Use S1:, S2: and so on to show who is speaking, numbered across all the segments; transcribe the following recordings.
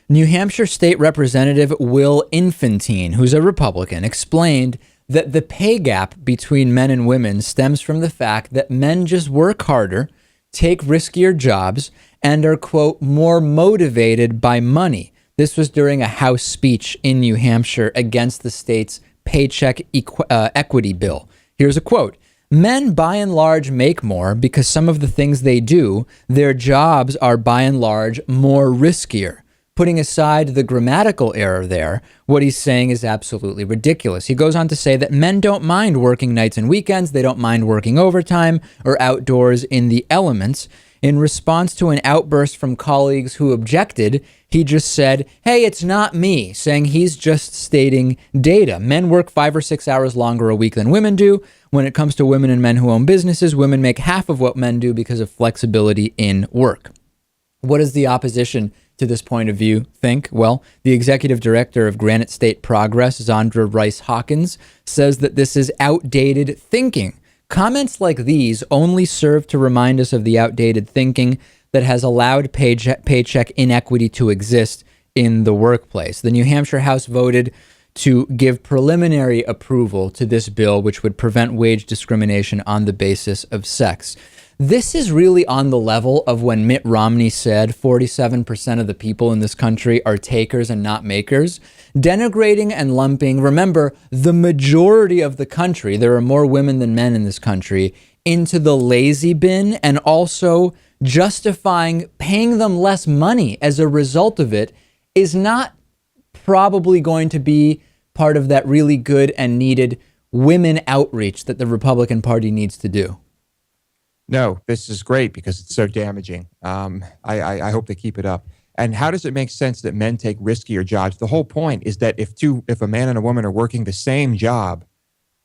S1: New Hampshire State Representative Will Infantine, who's a Republican, explained that the pay gap between men and women stems from the fact that men just work harder, take riskier jobs, and are, quote, more motivated by money. This was during a House speech in New Hampshire against the state's paycheck equity bill. Here's a quote. Men by and large make more because some of the things they do, their jobs are by and large more riskier. Putting aside the grammatical error there, what he's saying is absolutely ridiculous. He goes on to say that men don't mind working nights and weekends. They don't mind working overtime or outdoors in the elements. In response to an outburst from colleagues who objected, he just said, hey, it's not me, saying he's just stating data. Men work 5 or 6 hours longer a week than women do. When it comes to women and men who own businesses, women make half of what men do because of flexibility in work. What does the opposition to this point of view think? Well, the executive director of Granite State Progress, Zandra Rice Hawkins, says that this is outdated thinking. Comments like these only serve to remind us of the outdated thinking that has allowed paycheck inequity to exist in the workplace. The New Hampshire House voted to give preliminary approval to this bill, which would prevent wage discrimination on the basis of sex. This is really on the level of when Mitt Romney said 47% of the people in this country are takers and not makers, denigrating and lumping, remember, the majority of the country, there are more women than men in this country, into the lazy bin, and also justifying paying them less money as a result of it is not probably going to be part of that really good and needed women outreach that the Republican Party needs to do.
S2: No, this is great because it's so damaging. I hope they keep it up. And how does it make sense that men take riskier jobs? The whole point is that if a man and a woman are working the same job,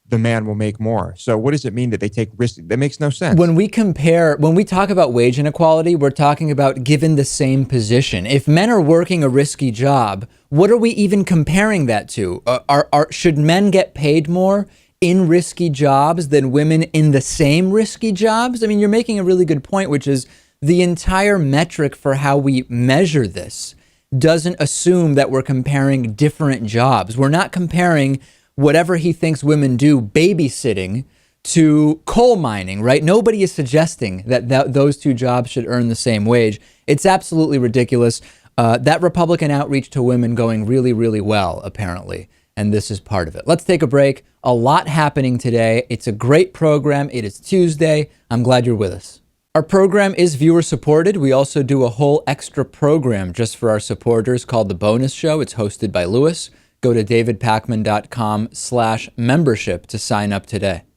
S2: the man will make more. So what does it mean that they take risk? That makes no sense.
S1: When we talk about wage inequality, we're talking about given the same position. If men are working a risky job, what are we even comparing that to? Should men get paid more in risky jobs than women in the same risky jobs? I mean, you're making a really good point, which is the entire metric for how we measure this doesn't assume that we're comparing different jobs. We're not comparing whatever he thinks women do, babysitting, to coal mining, right? Nobody is suggesting that those two jobs should earn the same wage. It's absolutely ridiculous. That Republican outreach to women going really, really well, apparently. And this is part of it. Let's take a break. A lot happening today. It's a great program. It is Tuesday. I'm glad you're with us. Our program is viewer supported. We also do a whole extra program just for our supporters called The Bonus Show. It's hosted by Lewis. Go to davidpakman.com/membership to sign up today.